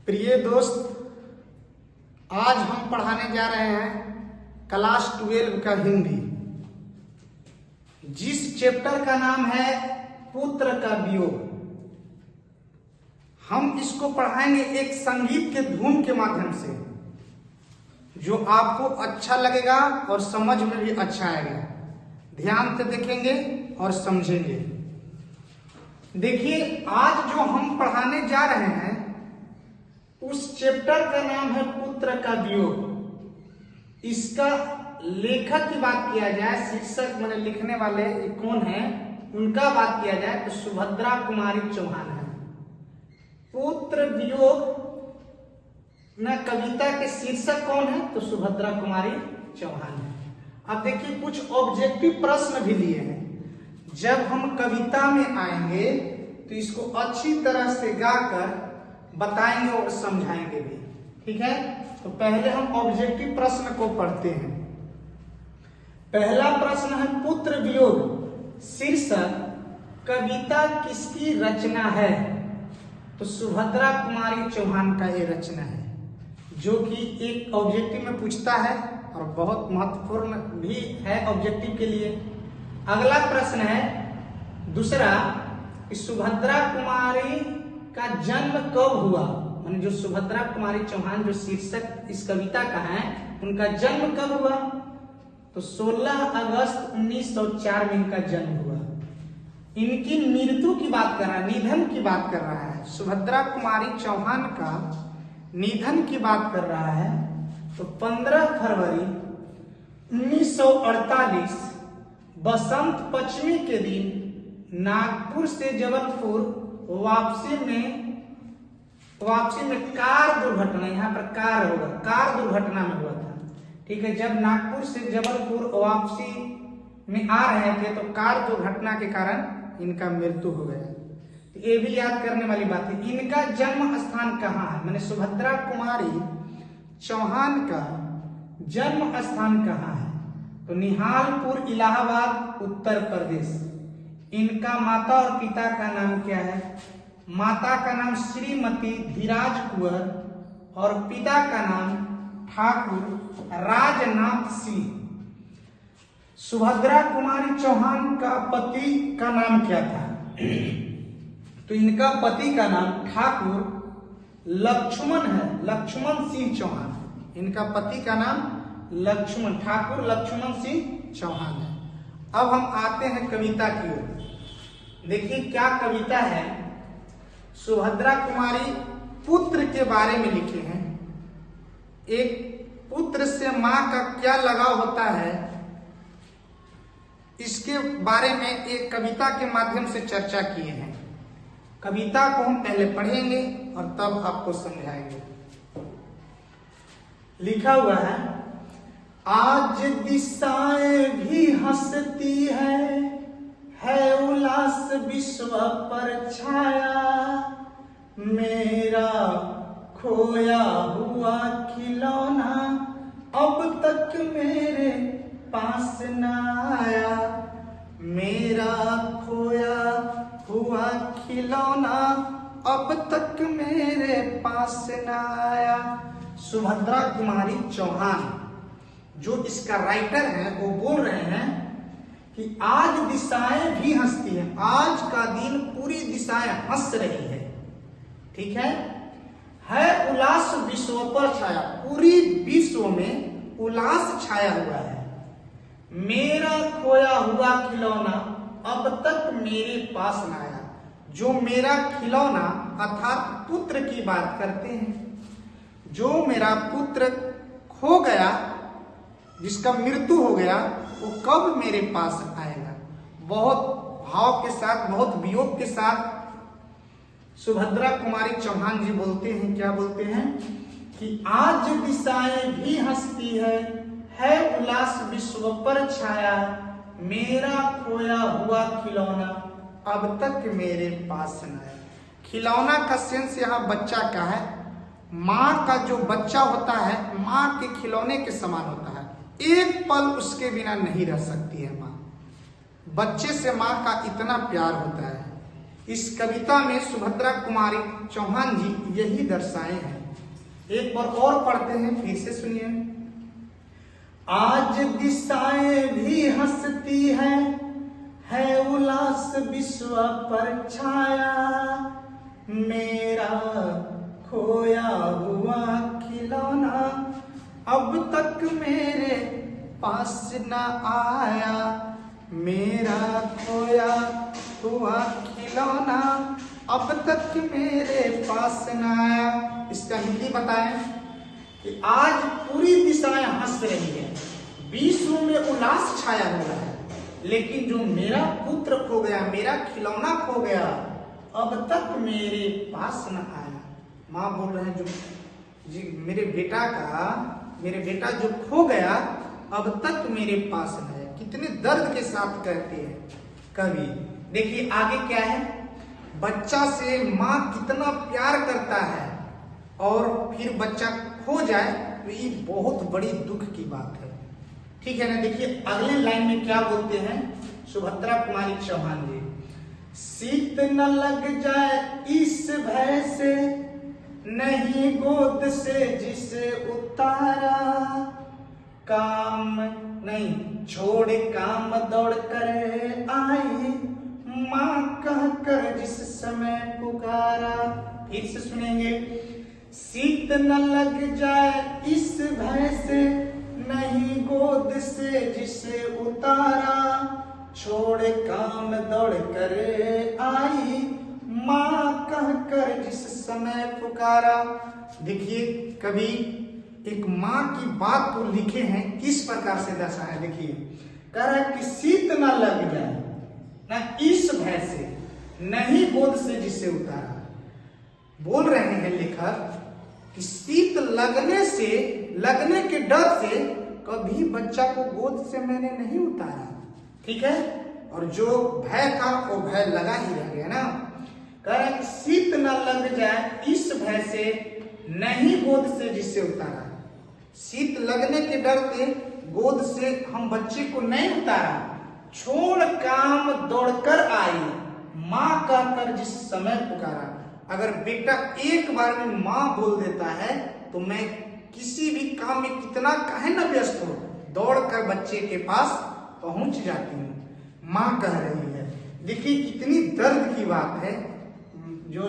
प्रिय दोस्त, आज हम पढ़ाने जा रहे हैं क्लास 12 का हिंदी, जिस चैप्टर का नाम है पुत्र का वियोग। हम इसको पढ़ाएंगे एक संगीत के धुन के माध्यम से, जो आपको अच्छा लगेगा और समझ में भी अच्छा आएगा। ध्यान से देखेंगे और समझेंगे। देखिए, आज जो हम पढ़ाने जा रहे हैं उस चैप्टर का नाम है पुत्र का वियोग। इसका लेखक की बात किया जाए, शीर्षक मैंने लिखने वाले कौन है उनका बात किया जाए तो सुभद्रा कुमारी चौहान है। पुत्र वियोग न कविता के शीर्षक कौन है तो सुभद्रा कुमारी चौहान है। अब देखिए, कुछ ऑब्जेक्टिव प्रश्न भी लिए हैं। जब हम कविता में आएंगे तो इसको अच्छी तरह से गाकर बताएंगे और समझाएंगे भी, ठीक है। तो पहले हम ऑब्जेक्टिव प्रश्न को पढ़ते हैं। पहला प्रश्न है पुत्र वियोग शीर्षक कविता किसकी रचना है? तो सुभद्रा कुमारी चौहान का ये रचना है, जो कि एक ऑब्जेक्टिव में पूछता है और बहुत महत्वपूर्ण भी है ऑब्जेक्टिव के लिए। अगला प्रश्न है दूसरा, सुभद्रा कुमारी का जन्म कब हुआ? माने जो सुभद्रा कुमारी चौहान जो शीर्षक इस कविता का है, उनका जन्म कब हुआ? तो 16 अगस्त 1904 में इनका जन्म हुआ। इनकी मृत्यु की बात कर रहा है, निधन की बात कर रहा है। सुभद्रा कुमारी चौहान का निधन की बात कर रहा है। तो 15 फरवरी 1948 बसंत पंचमी के दिन नागपुर से जबलपुर वापसी में कार दुर्घटना, यहाँ पर कार होगा, कार दुर्घटना में हुआ था, ठीक है। जब नागपुर से जबलपुर वापसी में आ रहे थे तो कार दुर्घटना के कारण इनका मृत्यु हो गया। तो ये भी याद करने वाली बात है। इनका जन्म स्थान कहाँ है? मैंने सुभद्रा कुमारी चौहान का जन्म स्थान कहाँ है? तो निहालपुर, इलाहाबाद, उत्तर प्रदेश। इनका माता और पिता का नाम क्या है? माता का नाम श्रीमती धीराज कुंवर और पिता का नाम ठाकुर राजनाथ सिंह। सुभद्रा कुमारी चौहान का पति का नाम क्या था? तो इनका पति का नाम ठाकुर लक्ष्मण है, लक्ष्मण सिंह चौहान। इनका पति का नाम लक्ष्मण, ठाकुर लक्ष्मण सिंह चौहान है। अब हम आते हैं कविता की ओर। देखिए क्या कविता है। सुभद्रा कुमारी पुत्र के बारे में लिखे हैं। एक पुत्र से मां का क्या लगाव होता है, इसके बारे में एक कविता के माध्यम से चर्चा किए हैं। कविता को हम पहले पढ़ेंगे और तब आपको समझाएंगे। लिखा हुआ है, आज दिशाएं भी हंसती है उल्लास विश्व पर छाया, मेरा खोया हुआ खिलौना अब तक मेरे पास न आया, मेरा खोया हुआ खिलौना अब तक मेरे पास न आया। सुभद्रा कुमारी चौहान जो इसका राइटर है वो बोल रहे हैं कि आज दिशाएं भी हंसती हैं। आज का दिन पूरी दिशाएं हंस रही है, ठीक है उल्लास विश्व पर छाया, पूरी विश्व में उल्लास छाया हुआ है। मेरा खोया हुआ खिलौना अब तक मेरे पास न आया। जो मेरा खिलौना अर्थात पुत्र की बात करते हैं, जो मेरा पुत्र खो गया, जिसका मृत्यु हो गया, वो कब मेरे पास आएगा। बहुत भाव के साथ, बहुत वियोग के साथ सुभद्रा कुमारी चौहान जी बोलते हैं। क्या बोलते हैं कि आज दिशाएं भी हंसती है उल्लास विश्व पर छाया, मेरा खोया हुआ खिलौना अब तक मेरे पास न आया। खिलौना का सेंस यहाँ बच्चा का है। माँ का जो बच्चा होता है माँ के खिलौने के समान होता है। एक पल उसके बिना नहीं रह सकती है माँ। बच्चे से माँ का इतना प्यार होता है। इस कविता में सुभद्रा कुमारी चौहान जी यही दर्शाए हैं। एक बार और पढ़ते हैं, फिर से सुनिए। आज दिशाएं भी हंसती है उल्लास विश्व पर छाया, मेरा खोया हुआ खिलौना अब तक मेरे पास न आया, मेरा खोया हुआ खिलौना अब तक मेरे पास न आया। इसका हिंदी बताएं कि आज पूरी दिशाएं हंस रही है, विश्व में उल्लास छाया हुआ है, लेकिन जो मेरा पुत्र खो गया, मेरा खिलौना खो गया, अब तक मेरे पास न आया। माँ बोल रहे हैं जो जी मेरे बेटा जो खो गया अब तक मेरे पास न आया। कितने दर्द के साथ कहते हैं कवि। देखिए आगे क्या है, बच्चा से माँ कितना प्यार करता है और फिर बच्चा खो जाए तो ये बहुत बड़ी दुख की बात है, ठीक है ना। देखिए अगले लाइन में क्या बोलते हैं सुभद्रा कुमारी चौहान जी, शीत न लग जाए इस भय से, नहीं गोद से जिसे उतारा, काम नहीं छोड़ काम दौड़ कर आई, माँ कह कर जिस समय पुकारा। फिर से सुनेंगे, शीत न लग जाए इस भय से, नहीं गोद से जिसे उतारा, छोड़ काम दौड़ कर आई, माँ कह कर जिस समय पुकारा। देखिए कभी एक माँ की बात को लिखे हैं किस प्रकार से दर्शाया। देखिए कह रहा है कि शीत न लग जाए न इस भय से, नहीं गोद से जिसे उतारा। बोल रहे हैं लेखक कि शीत लगने के डर से कभी बच्चा को गोद से मैंने नहीं उतारा, ठीक है, और जो भय था वो भय लगा ही रह गया ना। कह रहा है शीत न लग जाए इस भय से, नहीं गोद से जिसे उतारा। शीत लगने के डर से गोद से हम बच्चे को नहीं उतारा, छोड़ काम दौड़कर आई, माँ कहकर जिस समय पुकारा। अगर बेटा एक बार में माँ बोल देता है तो मैं किसी भी काम में कितना काहे न व्यस्त हो, दौड़कर बच्चे के पास पहुंच जाती हूँ, माँ कह रही है। देखिए कितनी दर्द की बात है जो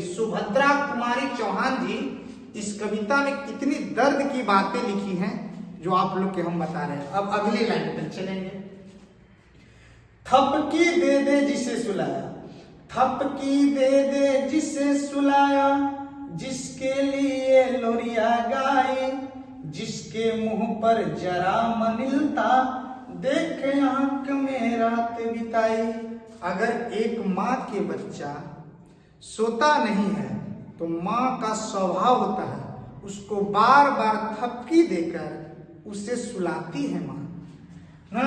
सुभद्रा कुमारी चौहान जी इस कविता में कितनी दर्द की बातें लिखी हैं जो आप लोग के हम बता रहे हैं। अब अगले लाइन पर चलेंगे। थपकी दे दे जिसे सुलाया, थपकी दे दे जिसे सुलाया, जिसके लिए लोरिया गाई, जिसके मुंह पर जरा मनिलता, देख आंख में रात बिताई। अगर एक माँ के बच्चा सोता नहीं है तो माँ का स्वभाव होता है उसको बार बार थपकी देकर उसे सुलाती है माँ, ना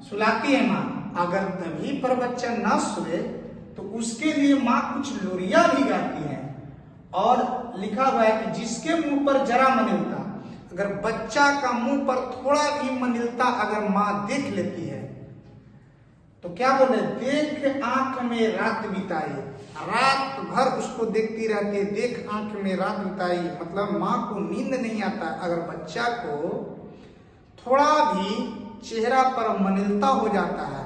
सुलाती है माँ। अगर तभी पर बच्चा ना सोए तो उसके लिए माँ कुछ लोरिया भी गाती है। और लिखा हुआ है कि जिसके मुंह पर जरा मनिलता, अगर बच्चा का मुंह पर थोड़ा भी मनिलता अगर माँ देख लेती है तो क्या बोले, देख आंख में रात बिताई, रात भर उसको देखती रहती है, देख आंख में रात बिताई। मतलब माँ को नींद नहीं आता। अगर बच्चा को थोड़ा भी चेहरा पर मनिलता हो जाता है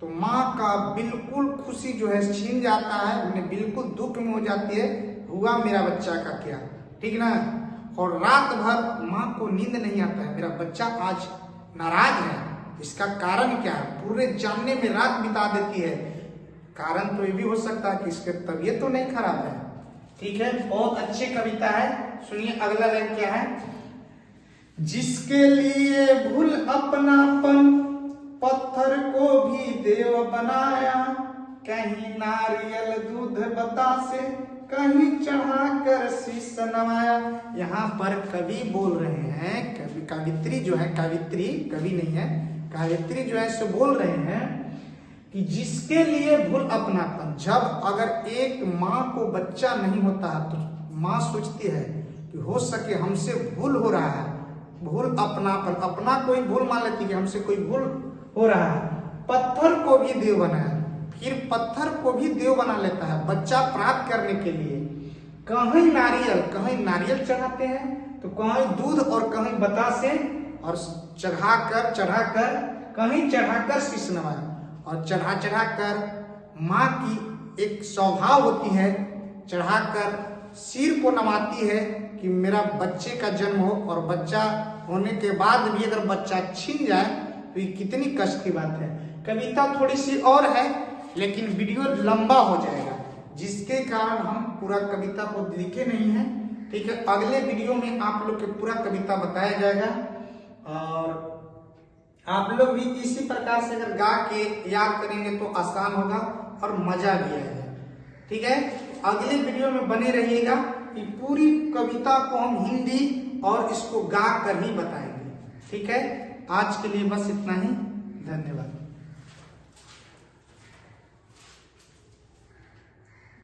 तो माँ का बिल्कुल खुशी जो है छीन जाता है, उन्हें बिल्कुल दुख में हो जाती है, हुआ मेरा बच्चा का क्या, ठीक ना। और रात भर माँ को नींद नहीं आता है, मेरा बच्चा आज नाराज है, इसका कारण क्या है, पूरे जानने में रात बिता देती है। कारण तो ये भी हो सकता है कि इसकी तबीयत तो नहीं खराब है, ठीक है। बहुत अच्छी कविता है, सुनिए अगला लाइन क्या है। जिसके लिए भूल अपनापन, पत्थर को भी देव बनाया, कहीं नारियल दूध बतासे, कहीं चढ़ाकर शीश नवाया। यहाँ पर कवि बोल रहे हैं, कवित्री जो है, कवि नहीं है, कवित्री जो है सो बोल रहे हैं कि जिसके लिए भूल अपनापन। जब अगर एक माँ को बच्चा नहीं होता है तो माँ सोचती है कि हो सके हमसे भूल हो रहा है, भूल अपनापन, अपना कोई भूल मान लेती है कि हमसे कोई भूल हो रहा है। पत्थर को भी देव बनाया, फिर पत्थर को भी देव बना लेता है बच्चा प्राप्त करने के लिए। कहीं नारियल चढ़ाते हैं, तो कहीं दूध और कहीं बतासे, और चढ़ाकर कहीं चढ़ाकर शीश नवाया, और चढ़ाकर माँ की एक स्वभाव होती है, चढ़ाकर सिर को नवाती है कि मेरा बच्चे का जन्म हो, और बच्चा होने के बाद भी अगर बच्चा छीन जाए तो ये कितनी कष्ट की बात है। कविता थोड़ी सी और है लेकिन वीडियो लंबा हो जाएगा, जिसके कारण हम पूरा कविता को लिखे नहीं है। ठीक है, अगले वीडियो में आप लोग के पूरा कविता बताया जाएगा, और आप लोग भी इसी प्रकार से अगर गा के याद करेंगे तो आसान होगा और मजा भी आएगा। ठीक है, अगले वीडियो में बने रहिएगा कि पूरी कविता को हम हिंदी और इसको गा कर ही बताएंगे। ठीक है, आज के लिए बस इतना ही, धन्यवाद।